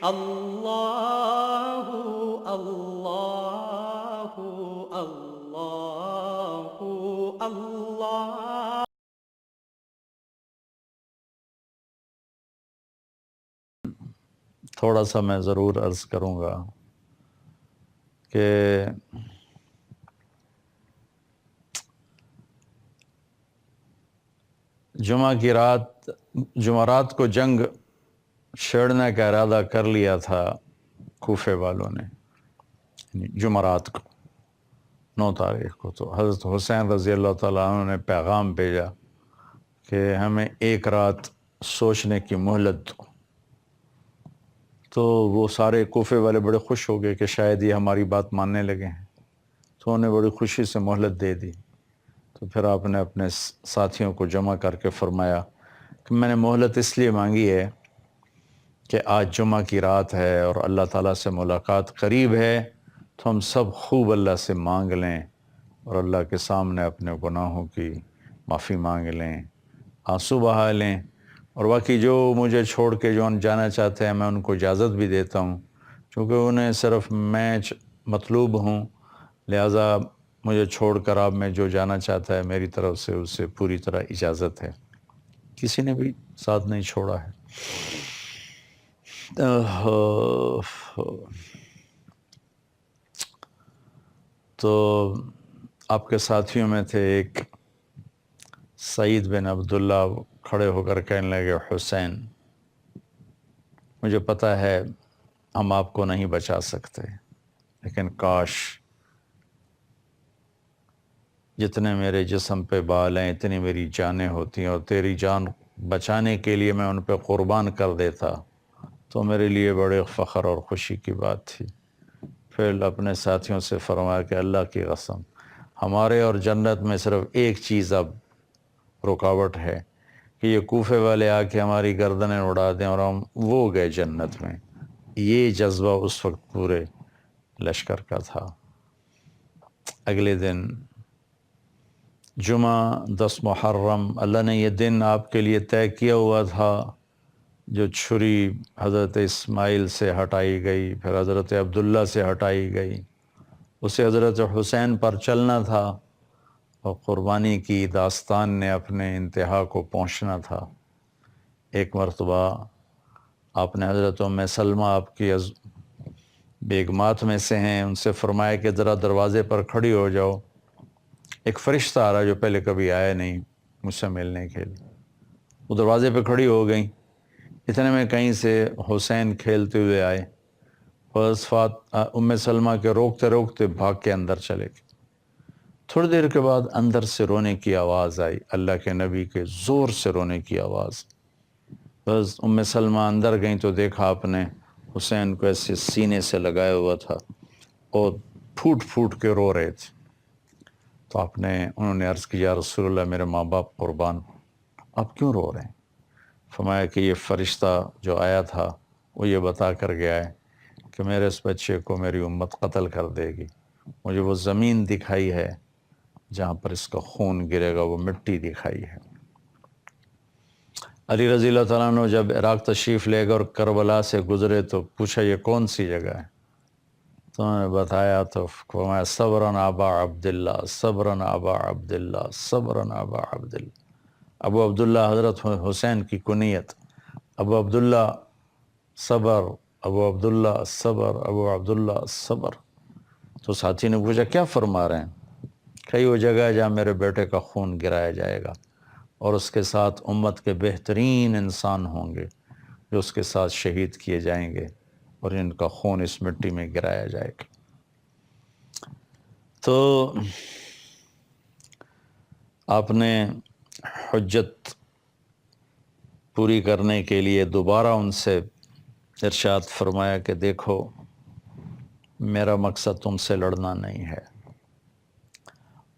اللہ اللہ اللہ اللہ۔ تھوڑا سا میں ضرور عرض کروں گا کہ جمعہ کی رات جمعرات کو جنگ چھیڑنے کا ارادہ کر لیا تھا کوفے والوں نے، یعنی جمعرات کو 9 تاریخ کو۔ تو حضرت حسین رضی اللہ تعالیٰ عنہ نے پیغام بھیجا کہ ہمیں ایک رات سوچنے کی مہلت دو۔ تو وہ سارے کوفے والے بڑے خوش ہو گئے کہ شاید یہ ہماری بات ماننے لگے ہیں، تو انہیں بڑی خوشی سے مہلت دے دی۔ تو پھر آپ نے اپنے ساتھیوں کو جمع کر کے فرمایا کہ میں نے مہلت اس لیے مانگی ہے کہ آج جمعہ کی رات ہے اور اللہ تعالیٰ سے ملاقات قریب ہے، تو ہم سب خوب اللہ سے مانگ لیں اور اللہ کے سامنے اپنے گناہوں کی معافی مانگ لیں، آنسو بہا لیں۔ اور باقی جو مجھے چھوڑ کے جو جانا چاہتے ہیں میں ان کو اجازت بھی دیتا ہوں، کیونکہ انہیں صرف میچ مطلوب ہوں، لہٰذا مجھے چھوڑ کر آپ میں جو جانا چاہتا ہے میری طرف سے اسے پوری طرح اجازت ہے۔ کسی نے بھی ساتھ نہیں چھوڑا ہے۔ تو آپ کے ساتھیوں میں تھے ایک سعید بن عبداللہ، کھڑے ہو کر کہنے لگے حسین مجھے پتہ ہے ہم آپ کو نہیں بچا سکتے، لیکن کاش جتنے میرے جسم پہ بال ہیں اتنی میری جانیں ہوتی ہیں، اور تیری جان بچانے کے لیے میں ان پہ قربان کر دیتا تو میرے لیے بڑے فخر اور خوشی کی بات تھی۔ پھر اپنے ساتھیوں سے فرمایا کہ اللہ کی قسم ہمارے اور جنت میں صرف ایک چیز اب رکاوٹ ہے کہ یہ کوفے والے آ کے ہماری گردنیں اڑا دیں اور ہم وہ گئے جنت میں۔ یہ جذبہ اس وقت پورے لشکر کا تھا۔ اگلے دن جمعہ 10 محرم، اللہ نے یہ دن آپ کے لیے طے کیا ہوا تھا۔ جو چھری حضرت اسماعیل سے ہٹائی گئی، پھر حضرت عبداللہ سے ہٹائی گئی، اسے حضرت حسین پر چلنا تھا اور قربانی کی داستان نے اپنے انتہا کو پہنچنا تھا۔ ایک مرتبہ آپ نے حضرت ام سلمہ آپ کی بیگمات میں سے ہیں، ان سے فرمایا کہ ذرا دروازے پر کھڑی ہو جاؤ، ایک فرشتہ آ رہا جو پہلے کبھی آیا نہیں مجھ سے ملنے کے لیے۔ وہ دروازے پہ کھڑی ہو گئیں، اتنے میں کہیں سے حسین کھیلتے ہوئے آئے، ام سلمہ کے روکتے روکتے بھاگ کے اندر چلے گئے۔ تھوڑی دیر کے بعد اندر سے رونے کی آواز آئی، اللہ کے نبی کے زور سے رونے کی آواز۔ بس ام سلمہ اندر گئیں تو دیکھا آپ نے حسین کو ایسے سینے سے لگایا ہوا تھا اور پھوٹ پھوٹ کے رو رہے تھے۔ تو انہوں نے عرض کی یا رسول اللہ میرے ماں باپ قربان، آپ کیوں رو رہے ہیں؟ فرمایا کہ یہ فرشتہ جو آیا تھا وہ یہ بتا کر گیا ہے کہ میرے اس بچے کو میری امت قتل کر دے گی، مجھے وہ زمین دکھائی ہے جہاں پر اس کا خون گرے گا، وہ مٹی دکھائی ہے۔ علی رضی اللہ تعالیٰ عنہ جب عراق تشریف لے گئے اور کربلا سے گزرے تو پوچھا یہ کون سی جگہ ہے؟ تو انہوں نے بتایا تو فرمایا صبرن ابا عبداللہ، صبرن ابا عبداللہ، صبرن ابا عبداللہ۔ ابو عبداللہ حضرت حسین کی کنیت، ابو عبداللہ صبر، ابو عبداللہ صبر، ابو عبداللہ صبر۔ تو ساتھی نے پوچھا کیا فرما رہے ہیں؟ کئی وہ جگہ ہے جہاں میرے بیٹے کا خون گرایا جائے گا اور اس کے ساتھ امت کے بہترین انسان ہوں گے جو اس کے ساتھ شہید کیے جائیں گے اور ان کا خون اس مٹی میں گرایا جائے گا۔ تو آپ نے حجت پوری کرنے کے لیے دوبارہ ان سے ارشاد فرمایا کہ دیکھو میرا مقصد تم سے لڑنا نہیں ہے،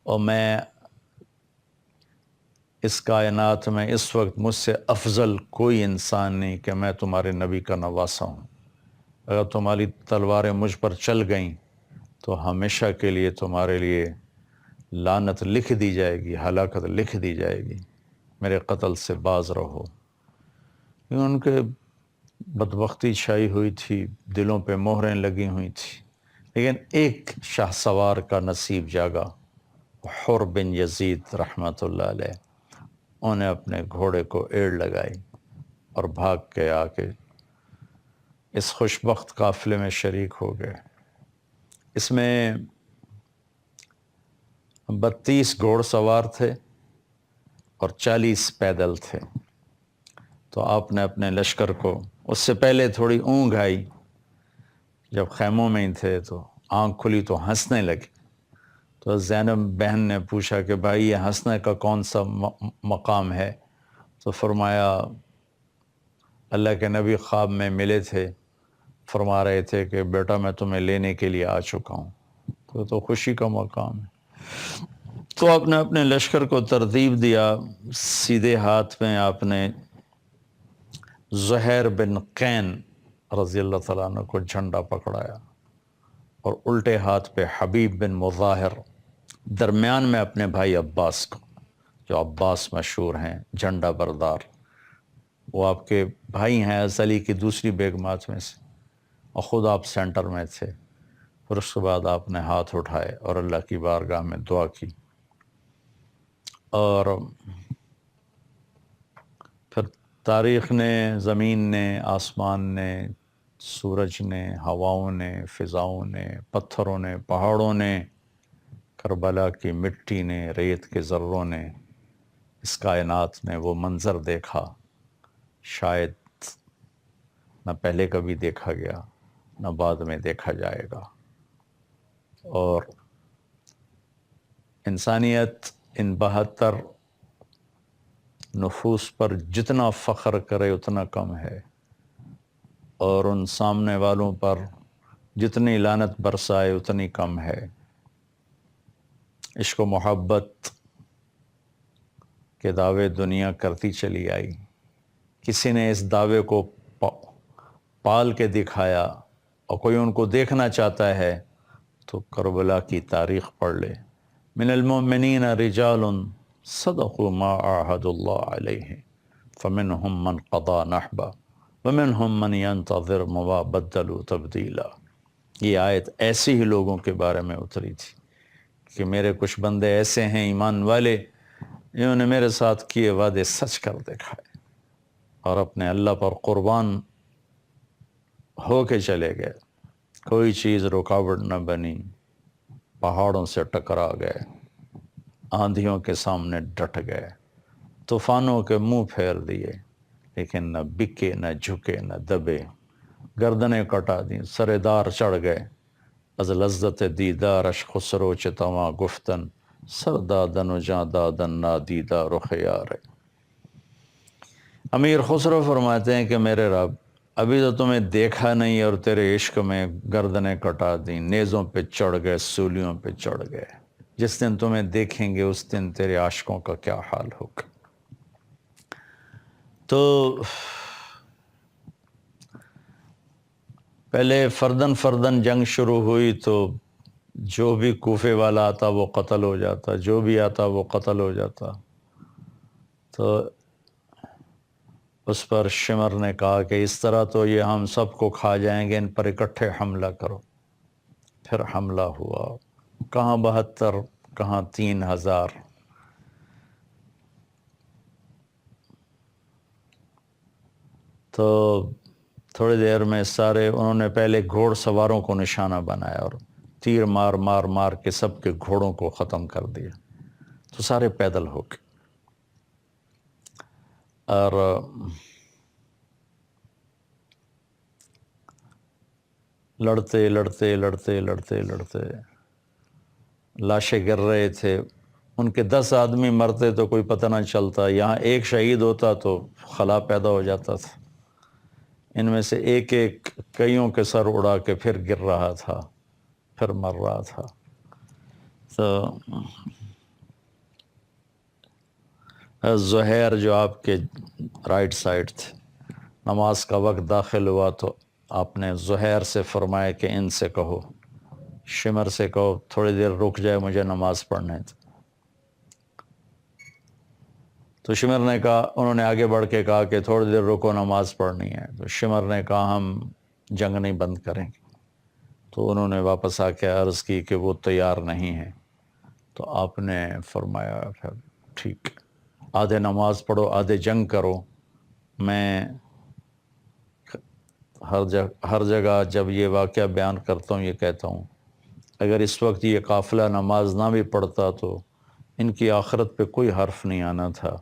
اور میں اس کائنات میں اس وقت مجھ سے افضل کوئی انسان نہیں کہ میں تمہارے نبی کا نواسا ہوں۔ اگر تمہاری تلواریں مجھ پر چل گئیں تو ہمیشہ کے لیے تمہارے لیے لعنت لکھ دی جائے گی، ہلاکت لکھ دی جائے گی، میرے قتل سے باز رہو۔ ان کے بدبختی چھائی ہوئی تھی، دلوں پہ مہریں لگی ہوئی تھی، لیکن ایک شاہ سوار کا نصیب جاگا، حر بن یزید رحمۃ اللہ علیہ۔ انہیں اپنے گھوڑے کو ایڑ لگائی اور بھاگ کے آ کے اس خوشبخت قافلے میں شریک ہو گئے۔ اس میں 32 گھوڑ سوار تھے اور 40 پیدل تھے۔ تو آپ نے اپنے لشکر کو، اس سے پہلے تھوڑی اونگ آئی، جب خیموں میں ہی تھے تو آنکھ کھلی تو ہنسنے لگے۔ تو زینب بہن نے پوچھا کہ بھائی یہ ہنسنے کا کون سا مقام ہے؟ تو فرمایا اللہ کے نبی خواب میں ملے تھے، فرما رہے تھے کہ بیٹا میں تمہیں لینے کے لیے آ چکا ہوں۔ تو خوشی کا مقام ہے۔ تو آپ نے اپنے لشکر کو ترتیب دیا، سیدھے ہاتھ میں آپ نے زہیر بن قین رضی اللہ تعالیٰ عنہ کو جھنڈا پکڑایا، اور الٹے ہاتھ پہ حبیب بن مظاہر، درمیان میں اپنے بھائی عباس کو، جو عباس مشہور ہیں جھنڈا بردار، وہ آپ کے بھائی ہیں علی کی دوسری بیگمات میں سے، اور خود آپ سینٹر میں تھے۔ پھر اس کے بعد آپ نے ہاتھ اٹھائے اور اللہ کی بارگاہ میں دعا کی، اور پھر تاریخ نے، زمین نے، آسمان نے، سورج نے، ہواؤں نے، فضاؤں نے، پتھروں نے، پہاڑوں نے، کربلا کی مٹی نے، ریت کے ذروں نے، اس کائنات نے وہ منظر دیکھا شاید نہ پہلے کبھی دیکھا گیا نہ بعد میں دیکھا جائے گا۔ اور انسانیت ان 72 نفوس پر جتنا فخر کرے اتنا کم ہے، اور ان سامنے والوں پر جتنی لعنت برسائے اتنی کم ہے۔ عشق و محبت کے دعوے دنیا کرتی چلی آئی، کسی نے اس دعوے کو پال کے دکھایا، اور کوئی ان کو دیکھنا چاہتا ہے تو کربلا کی تاریخ پڑھ لے۔ من المؤمنین رجال صدقوا ما عاہدوا اللہ علیہ فمنہم من قضى نحبہ ومنہم من ينتظر وما بدلوا تبدیلا۔ یہ آیت ایسے ہی لوگوں کے بارے میں اتری تھی کہ میرے کچھ بندے ایسے ہیں ایمان والے، جنہوں نے میرے ساتھ کیے وعدے سچ کر دکھائے اور اپنے اللہ پر قربان ہو کے چلے گئے۔ کوئی چیز رکاوٹ نہ بنی، پہاڑوں سے ٹکرا گئے، آندھیوں کے سامنے ڈٹ گئے، طوفانوں کے منہ پھیر دیے، لیکن نہ بکے نہ جھکے نہ دبے، گردنیں کٹا دیں، سر دار چڑھ گئے، از لذت دیدارش خسرو چتواں گفتن، سر دادن و جاں دادن نادیدہ رخ یار۔ امیر خسرو فرماتے ہیں کہ میرے رب ابھی تو تمہیں دیکھا نہیں اور تیرے عشق میں گردنیں کٹا دیں، نیزوں پہ چڑھ گئے، سولیوں پہ چڑھ گئے۔ جس دن تمہیں دیکھیں گے اس دن تیرے عاشقوں کا کیا حال ہوگا۔ تو پہلے فردن فردن جنگ شروع ہوئی تو جو بھی کوفے والا آتا وہ قتل ہو جاتا، جو بھی آتا وہ قتل ہو جاتا۔ تو اس پر شمر نے کہا کہ اس طرح تو یہ ہم سب کو کھا جائیں گے، ان پر اکٹھے حملہ کرو۔ پھر حملہ ہوا، کہاں 72 کہاں 3000۔ تو تھوڑی دیر میں سارے انہوں نے پہلے گھوڑ سواروں کو نشانہ بنایا اور تیر مار مار مار کے سب کے گھوڑوں کو ختم کر دیا، تو سارے پیدل ہو گئے۔ اور لڑتے لڑتے لڑتے لڑتے لڑتے لاشیں گر رہے تھے، ان کے 10 آدمی مرتے تو کوئی پتہ نہ چلتا، یہاں ایک شہید ہوتا تو خلا پیدا ہو جاتا تھا۔ ان میں سے ایک ایک کئیوں کے سر اڑا کے پھر گر رہا تھا، پھر مر رہا تھا۔ تو زہیر جو آپ کے رائٹ سائڈ تھے، نماز کا وقت داخل ہوا تو آپ نے زہیر سے فرمایا کہ ان سے کہو، شمر سے کہو تھوڑی دیر رک جائے، مجھے نماز پڑھنے تھے۔ تو شمر نے کہا، انہوں نے آگے بڑھ کے کہا کہ تھوڑی دیر رکو، نماز پڑھنی ہے۔ تو شمر نے کہا ہم جنگ نہیں بند کریں گے۔ تو انہوں نے واپس آ کے عرض کی کہ وہ تیار نہیں ہیں۔ تو آپ نے فرمایا پھر ٹھیک، آدھے نماز پڑھو آدھے جنگ کرو۔ میں ہر جگہ جب یہ واقعہ بیان کرتا ہوں یہ کہتا ہوں، اگر اس وقت یہ قافلہ نماز نہ بھی پڑھتا تو ان کی آخرت پہ کوئی حرف نہیں آنا تھا۔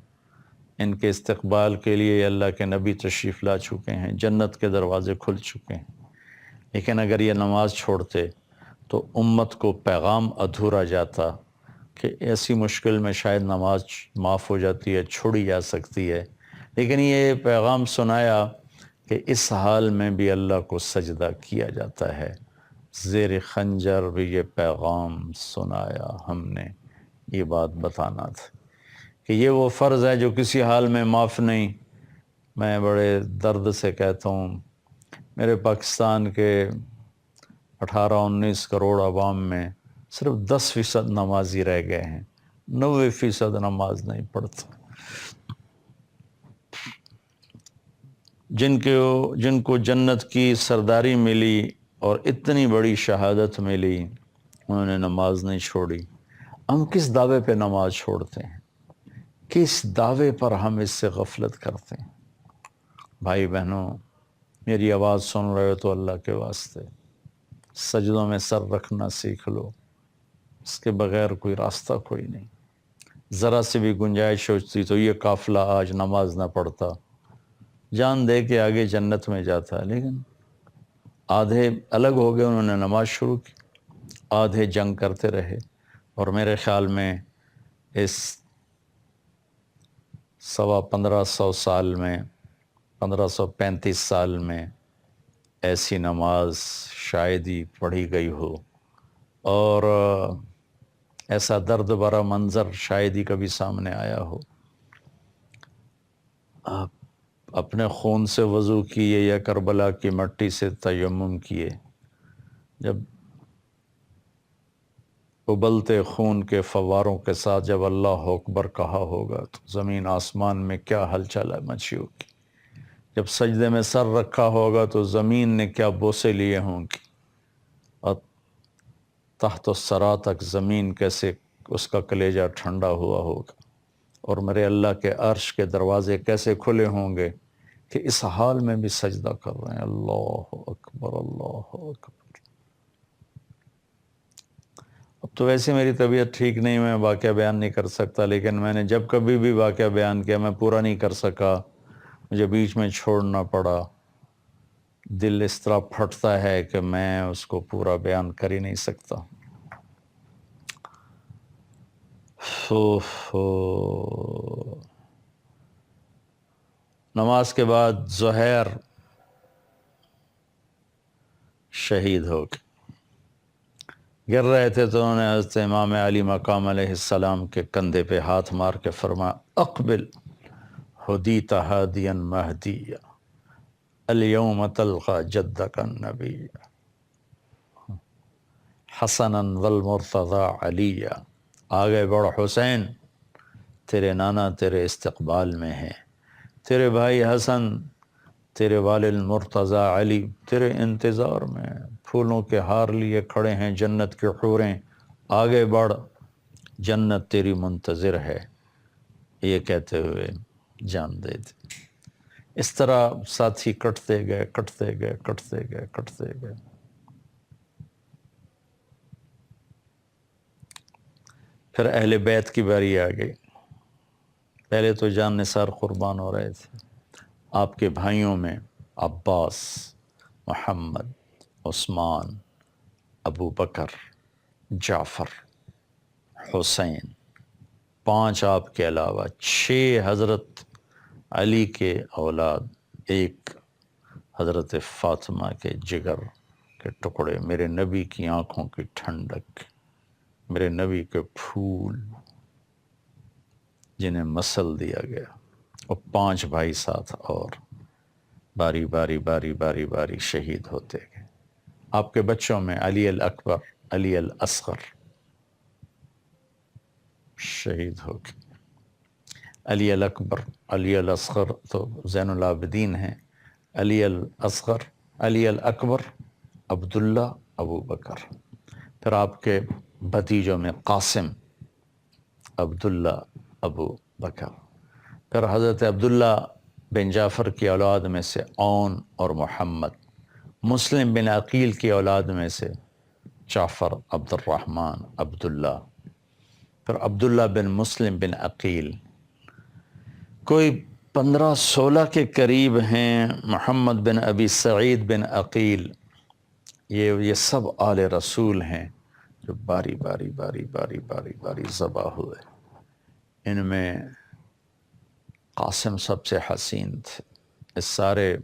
ان کے استقبال کے لیے اللہ کے نبی تشریف لا چکے ہیں، جنت کے دروازے کھل چکے ہیں۔ لیکن اگر یہ نماز چھوڑتے تو امت کو پیغام ادھورا جاتا کہ ایسی مشکل میں شاید نماز معاف ہو جاتی ہے، چھوڑی جا سکتی ہے، لیکن یہ پیغام سنایا کہ اس حال میں بھی اللہ کو سجدہ کیا جاتا ہے۔ زیر خنجر بھی یہ پیغام سنایا ہم نے، یہ بات بتانا تھا کہ یہ وہ فرض ہے جو کسی حال میں معاف نہیں۔ میں بڑے درد سے کہتا ہوں، میرے پاکستان کے 18-19 کروڑ عوام میں صرف 10% نمازی رہ گئے ہیں، 90% نماز نہیں پڑھتے۔ جن کو جنت کی سرداری ملی اور اتنی بڑی شہادت ملی، انہوں نے نماز نہیں چھوڑی۔ ہم کس دعوے پہ نماز چھوڑتے ہیں؟ کس دعوے پر ہم اس سے غفلت کرتے ہیں؟ بھائی بہنوں، میری آواز سن رہے ہو تو اللہ کے واسطے سجدوں میں سر رکھنا سیکھ لو، اس کے بغیر کوئی راستہ کوئی نہیں۔ ذرا سے بھی گنجائش ہوتی تو یہ قافلہ آج نماز نہ پڑھتا، جان دے کے آگے جنت میں جاتا، لیکن آدھے الگ ہو گئے، انہوں نے نماز شروع کی، آدھے جنگ کرتے رہے۔ اور میرے خیال میں اس 1500 سال میں، 1535 سال میں ایسی نماز شاید ہی پڑھی گئی ہو، اور ایسا درد بھرا منظر شاید ہی کبھی سامنے آیا ہو۔ آپ اپنے خون سے وضو کیے یا کربلا کی مٹی سے تیمم کیے، جب ابلتے خون کے فواروں کے ساتھ جب اللہ اکبر کہا ہوگا تو زمین آسمان میں کیا ہلچل مچی ہوگی۔ جب سجدے میں سر رکھا ہوگا تو زمین نے کیا بوسے لیے ہوں گی، اور تحت الثری تک زمین کیسے اس کا کلیجہ ٹھنڈا ہوا ہوگا، اور میرے اللہ کے عرش کے دروازے کیسے کھلے ہوں گے کہ اس حال میں بھی سجدہ کر رہے ہیں۔ اللہ اکبر، اللہ اکبر۔ اب تو ویسے میری طبیعت ٹھیک نہیں، میں واقعہ بیان نہیں کر سکتا، لیکن میں نے جب کبھی بھی واقعہ بیان کیا میں پورا نہیں کر سکا، مجھے بیچ میں چھوڑنا پڑا۔ دل اس طرح پھٹتا ہے کہ میں اس کو پورا بیان کر ہی نہیں سکتا۔ نماز کے بعد زہیر شہید ہو گئے، گر رہے تھے تو انہوں نے حضرت امام علی مقام علیہ السلام کے کندھے پہ ہاتھ مار کے فرمایا، اقبل ہدیت ہادیا مہدیا الیوم تلقى جدک النبی حسنا والمرتضی علیا۔ آگے بڑھ حسین، تیرے نانا تیرے استقبال میں ہیں، تیرے بھائی حسن، تیرے والد مرتضی علی تیرے انتظار میں، پھولوں کے ہار لیے کھڑے ہیں جنت کے حوریں، آگے بڑھ، جنت تیری منتظر ہے۔ یہ کہتے ہوئے جان دے دی۔ اس طرح ساتھی کٹتے گئے، کٹتے گئے، کٹتے گئے، کٹتے گئے۔ پھر اہل بیت کی باری آ گئی۔ پہلے تو جان نثار قربان ہو رہے تھے، آپ کے بھائیوں میں عباس، محمد، عثمان، ابو بکر، جعفر، حسین، 5 آپ کے علاوہ 6 حضرت علی کے اولاد، 1 حضرت فاطمہ کے جگر کے ٹکڑے، میرے نبی کی آنکھوں کی ٹھنڈک، میرے نبی کے پھول جنہیں مسل دیا گیا، اور 5 بھائی ساتھ اور باری باری باری باری باری شہید ہوتے گئے۔ آپ کے بچوں میں علی الاکبر، علی الاصغر شہید ہو گئے۔ علی الاکبر، علی الاصغر تو زین العابدین ہیں، علی الاصغر، علی الاکبر، عبداللہ، ابو بکر. پھر آپ کے بھتیجوں میں قاسم، عبداللہ، ابو بکر. پھر حضرت عبداللہ بن جعفر کی اولاد میں سے اون اور محمد. مسلم بن عقیل کی اولاد میں سے جعفر، عبد الرحمن، عبداللہ. پھر عبداللہ بن مسلم بن عقیل. کوئی 15-16 کے قریب ہیں محمد بن ابی سعید بن عقیل. یہ سب آل رسول ہیں جو باری باری باری باری باری باری ذبح ہوئے. ان میں قاسم سب سے حسین تھے. اس سارے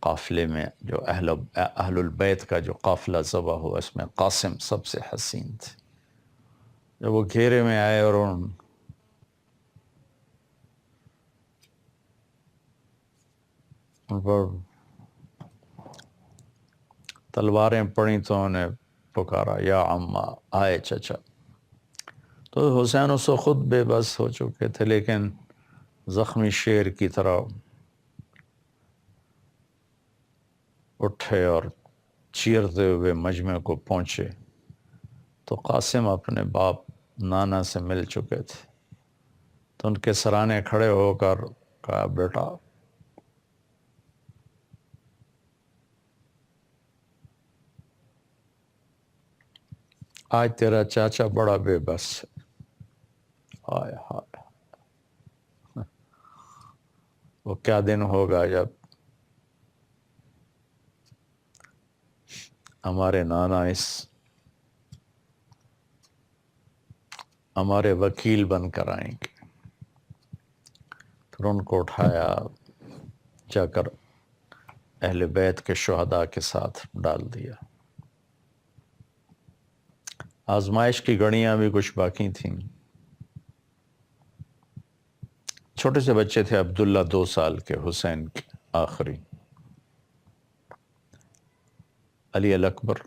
قافلے میں جو اہل البیت کا جو قافلہ ذبح ہوا، اس میں قاسم سب سے حسین تھے. جب وہ گھیرے میں آئے اور ان پر تلواریں پڑیں تو انہیں پکارا یا عمّا، آئے چچا. تو حسین اس وقت خود بے بس ہو چکے تھے، لیکن زخمی شیر کی طرح اٹھے اور چیرتے ہوئے مجمع کو پہنچے. تو قاسم اپنے باپ نانا سے مل چکے تھے. تو ان کے سرانے کھڑے ہو کر کہا، بیٹا آج تیرا چاچا بڑا بے بس ہے. ہائے ہائے، وہ کیا دن ہوگا جب ہمارے نانا ہمارے وکیل بن کر آئیں گے. پھر ان کو اٹھایا، جا کر اہل بیت کے شہداء کے ساتھ ڈال دیا. آزمائش کی گھڑیاں بھی کچھ باقی تھیں. چھوٹے سے بچے تھے عبداللہ 2 سال کے، حسین کے آخری. علی الاکبر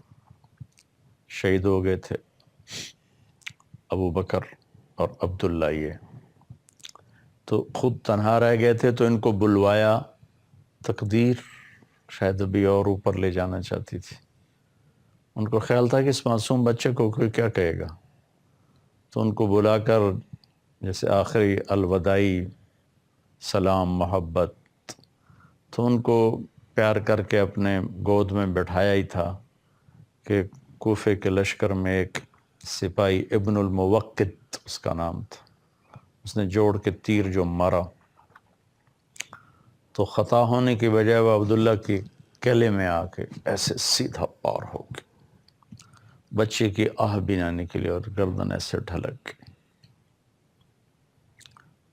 شہید ہو گئے تھے. ابو بکر اور عبداللہ یہ تو خود تنہا رہ گئے تھے. تو ان کو بلوایا، تقدیر شاید ابھی اور اوپر لے جانا چاہتی تھی. ان کو خیال تھا کہ اس معصوم بچے کو کوئی کیا کہے گا. تو ان کو بلا کر جیسے آخری الوداعی سلام، محبت، تو ان کو پیار کر کے اپنے گود میں بٹھایا ہی تھا کہ کوفے کے لشکر میں ایک سپاہی ابن الموقت اس کا نام تھا، اس نے جوڑ کے تیر جو مارا تو خطا ہونے کی بجائے وہ عبداللہ کی کیلے میں آ کے ایسے سیدھا پار ہو گیا. بچے کی آہ بھی نہ نکلی اور گردن ایسے ڈھلک گئی.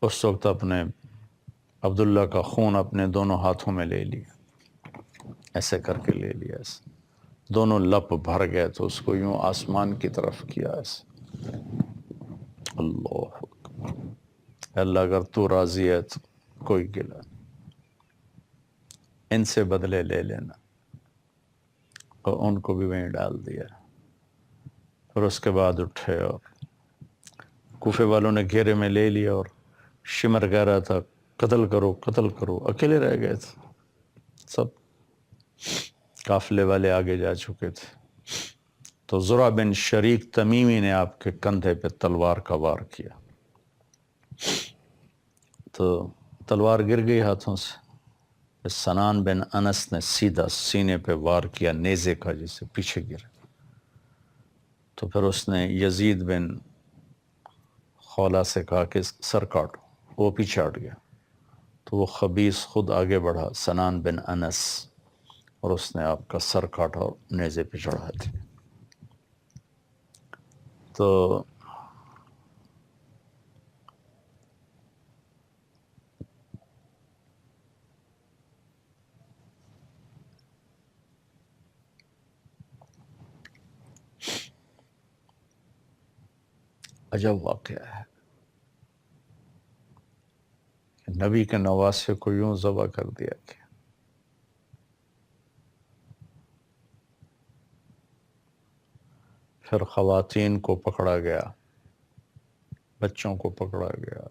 اس وقت اپنے عبداللہ کا خون اپنے دونوں ہاتھوں میں لے لیا، ایسے کر کے لے لیا. ایسے دونوں لپ بھر گئے تو اس کو یوں آسمان کی طرف کیا ایسے. اللہ اکبر. اللہ اگر تو راضی ہے تو کوئی گلا نہیں، ان سے بدلے لے لینا. اور ان کو بھی وہیں ڈال دیا. پھر اس کے بعد اٹھے اور کوفے والوں نے گھیرے میں لے لیا اور شمر کہہ رہا تھا قتل کرو قتل کرو. اکیلے رہ گئے تھے، سب قافلے والے آگے جا چکے تھے. تو زرع بن شریک تمیمی نے آپ کے کندھے پہ تلوار کا وار کیا تو تلوار گر گئی ہاتھوں سے. سنان بن انس نے سیدھا سینے پہ وار کیا نیزے کا، جسے پیچھے گر. تو پھر اس نے یزید بن خولہ سے کہا کہ سر کاٹو، وہ پیچھے ہٹ گیا. تو وہ خبیث خود آگے بڑھا، سنان بن انس، اور اس نے آپ کا سر کاٹا اور نیزے پہ چڑھا دیا. تو عجب واقعہ ہے کہ نبی کے نواسے کو یوں ذبح کر دیا گیا. پھر خواتین کو پکڑا گیا، بچوں کو پکڑا گیا،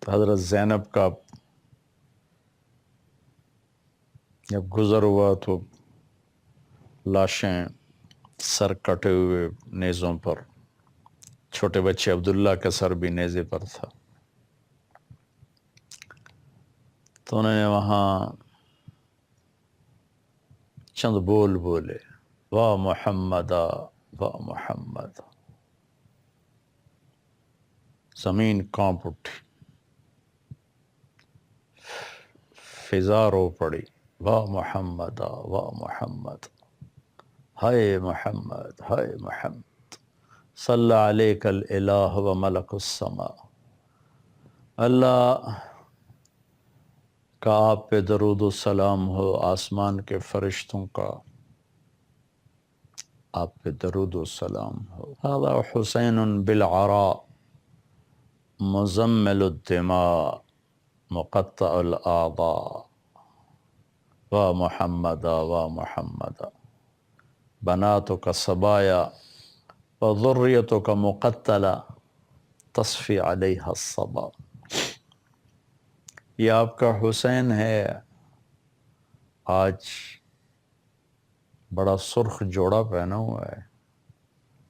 تو حضرت زینب کا جب گزر ہوا تو لاشیں، سر کٹے ہوئے نیزوں پر، چھوٹے بچے عبداللہ کا سر بھی نیزے پر تھا. تو انہوں نے وہاں چند بول بولے، واہ محمد واہ محمد. زمین کانپ اٹھی، فضا رو پڑی، واہ محمد واہ محمد، ہائے محمد ہائے محمد، صلی علیک الالہ و ملک السماء. اللہ کا آپ پہ درود و سلام ہو، آسمان کے فرشتوں کا آپ پہ درود و سلام ہو. هذا حسین بالعراء مزمل الدماء مقطع الاعضاء، واہ محمد واہ محمد، بناتک صبایا وذریتک مقتلہ تصفی علیہ الصبا. یہ آپ کا حسین ہے، آج بڑا سرخ جوڑا پہنا ہوا ہے،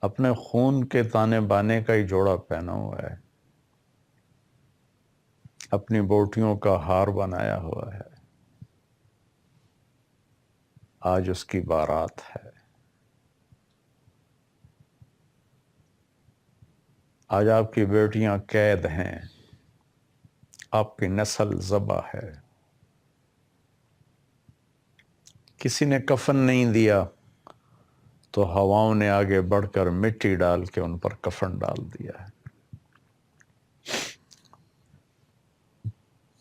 اپنے خون کے تانے بانے کا ہی جوڑا پہنا ہوا ہے، اپنی بوٹیوں کا ہار بنایا ہوا ہے، آج اس کی بارات ہے. آج آپ کی بیٹیاں قید ہیں، آپ کی نسل ذبح ہے. کسی نے کفن نہیں دیا تو ہواؤں نے آگے بڑھ کر مٹی ڈال کے ان پر کفن ڈال دیا ہے.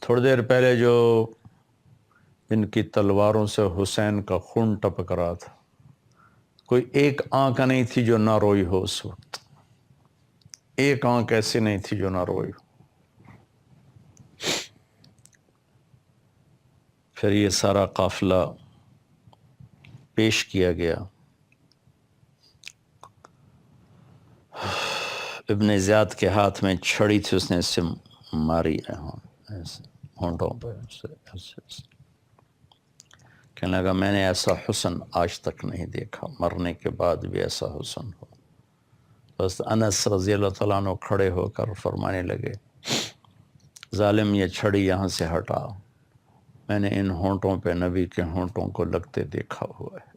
تھوڑی دیر پہلے جو ان کی تلواروں سے حسین کا خون ٹپک رہا تھا، کوئی ایک آنکھ نہیں تھی جو نہ روئی ہو اس وقت، ایک آنکھ ایسی نہیں تھی جو نہ روئی ہو. پھر یہ سارا قافلہ پیش کیا گیا. ابن زیاد کے ہاتھ میں چھڑی تھی، اس نے اس سے ماری ایسے ہونٹوں پہ ایسے. کہنے لگا میں نے ایسا حسن آج تک نہیں دیکھا، مرنے کے بعد بھی ایسا حسن ہو. بس انس رضی اللہ تعالیٰ عنہ کھڑے ہو کر فرمانے لگے، ظالم یہ چھڑی یہاں سے ہٹا، میں نے ان ہونٹوں پہ نبی کے ہونٹوں کو لگتے دیکھا ہوا ہے.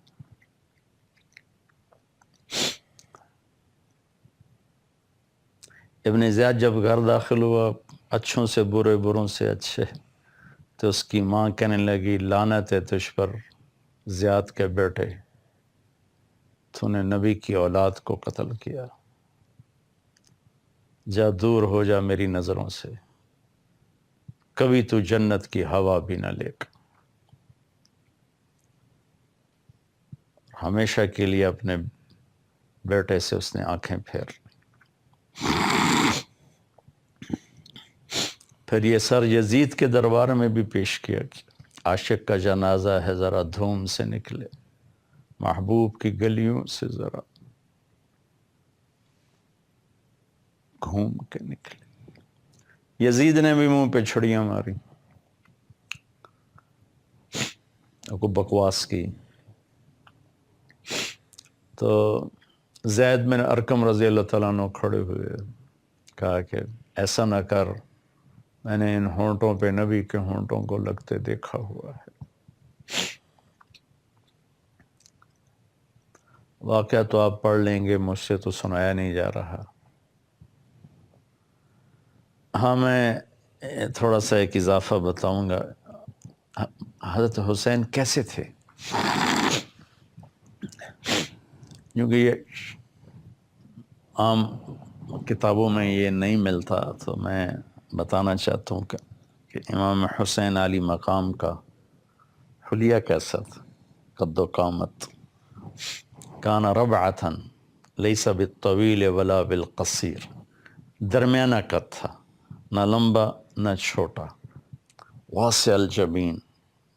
ابن زیاد جب گھر داخل ہوا، اچھوں سے برے، بروں سے اچھے، تو اس کی ماں کہنے لگی لعنت ہے تجھ پر زیاد کے بیٹے، تو نے نبی کی اولاد کو قتل کیا، جا دور ہو جا میری نظروں سے، کبھی تو جنت کی ہوا بھی نہ لے کر. ہمیشہ کے لیے اپنے بیٹے سے اس نے آنکھیں پھیر لی. پھر یہ سر یزید کے دربار میں بھی پیش کیا کہ عاشق کا جنازہ ہے، ذرا دھوم سے نکلے، محبوب کی گلیوں سے ذرا گھوم کے نکلے. یزید نے بھی منہ پہ چھڑیاں ماری، کو بکواس کی. تو زید بن ارقم رضی اللہ تعالیٰ عنہ کھڑے ہوئے، کہا کہ ایسا نہ کر، میں نے ان ہونٹوں پہ نبی کے ہونٹوں کو لگتے دیکھا ہوا ہے. واقعہ تو آپ پڑھ لیں گے، مجھ سے تو سنایا نہیں جا رہا. ہاں میں تھوڑا سا ایک اضافہ بتاؤں گا. حضرت حسین کیسے تھے؟ کیونکہ یہ عام کتابوں میں یہ نہیں ملتا، تو میں بتانا چاہتا ہوں کہ امام حسین علی مقام کا حلیہ کیسا تھا. قد و قامت، کان ربعۃ لیس بالطویل ولا بالقصیر، درمیانہ قد تھا، نہ لمبا نہ چھوٹا. واسع الجبین،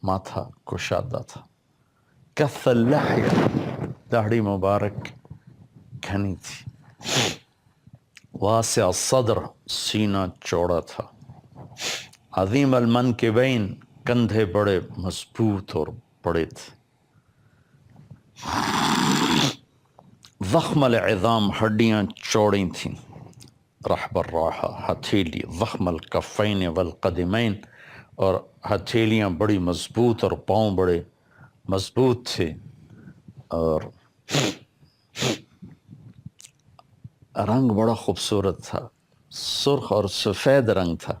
ماتھا کشادہ تھا. کث اللحیہ، داڑھی مبارک گھنی تھی. واسع الصدر، سینہ چوڑا تھا. عظیم المنکبین، کندھے بڑے مضبوط اور بڑے تھے، ضخم العظام، ہڈیاں چوڑی تھیں، رحب الراحہ، ہتھیلی، ضخم الکفین والقدمین، اور ہتھیلیاں بڑی مضبوط اور پاؤں بڑے مضبوط تھے، اور رنگ بڑا خوبصورت تھا، سرخ اور سفید رنگ تھا،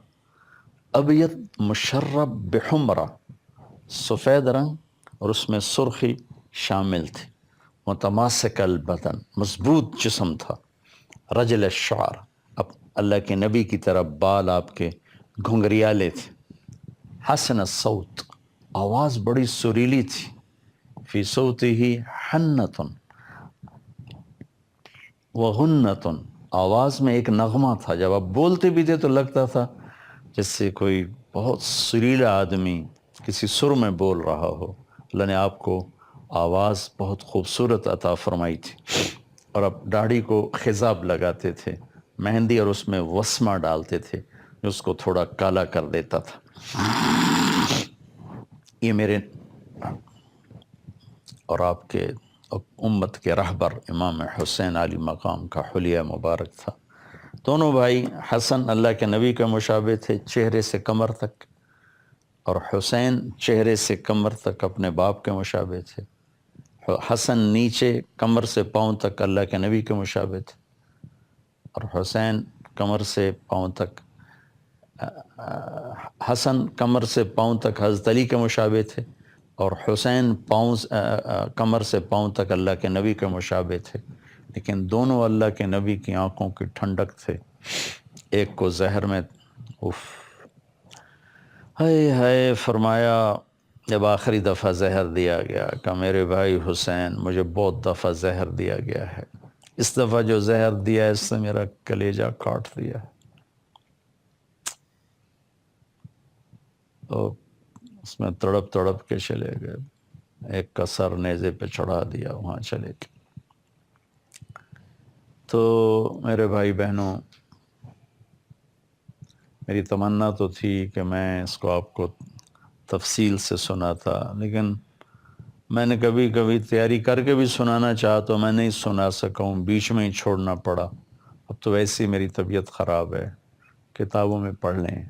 ابیض مشرب بحمرہ، سفید رنگ اور اس میں سرخی شامل تھی، متماسک البدن، مضبوط جسم تھا، رجل الشعر، اب اللہ کے نبی کی طرح بال آپ کے گھنگریالے تھے، حسن الصوت، آواز بڑی سریلی تھی، فی صوتہ حنۃ وغنۃ، آواز میں ایک نغمہ تھا، جب آپ بولتے بھی تھے تو لگتا تھا جس سے کوئی بہت سریلا آدمی کسی سر میں بول رہا ہو۔ اللہ نے آپ کو آواز بہت خوبصورت عطا فرمائی تھی، اور اب داڑھی کو خضاب لگاتے تھے، مہندی اور اس میں وسمہ ڈالتے تھے جو اس کو تھوڑا کالا کر دیتا تھا۔ یہ میرے اور آپ کے امت کے رہبر امام حسین علی مقام کا حلیہ مبارک تھا۔ دونوں بھائی، حسن اللہ کے نبی کے مشابہ تھے چہرے سے کمر تک، اور حسین چہرے سے کمر تک اپنے باپ کے مشابہ تھے۔ حسن نیچے کمر سے پاؤں تک اللہ کے نبی کے مشابہ تھے، اور حسین کمر سے پاؤں تک حسن کمر سے پاؤں تک حضرت علی کے مشابہ تھے، اور حسین کمر سے پاؤں تک اللہ کے نبی کے مشابہ تھے، لیکن دونوں اللہ کے نبی کی آنکھوں کی ٹھنڈک تھے۔ ایک کو زہر میں ہائے ہائے فرمایا، جب آخری دفعہ زہر دیا گیا کہ میرے بھائی حسین مجھے بہت دفعہ زہر دیا گیا ہے، اس دفعہ جو زہر دیا اس سے میرا کلیجہ کاٹ دیا، تو اس میں تڑپ تڑپ کے چلے گئے، ایک کا سر نیزے پہ چڑھا دیا، وہاں چلے گئے۔ تو میرے بھائی بہنوں، میری تمنا تو تھی کہ میں اس کو آپ کو تفصیل سے سناتا، لیکن میں نے کبھی کبھی تیاری کر کے بھی سنانا چاہا تو میں نہیں سنا سکا ہوں، بیچ میں ہی چھوڑنا پڑا۔ اب تو ویسے ہی میری طبیعت خراب ہے، کتابوں میں پڑھ لیں۔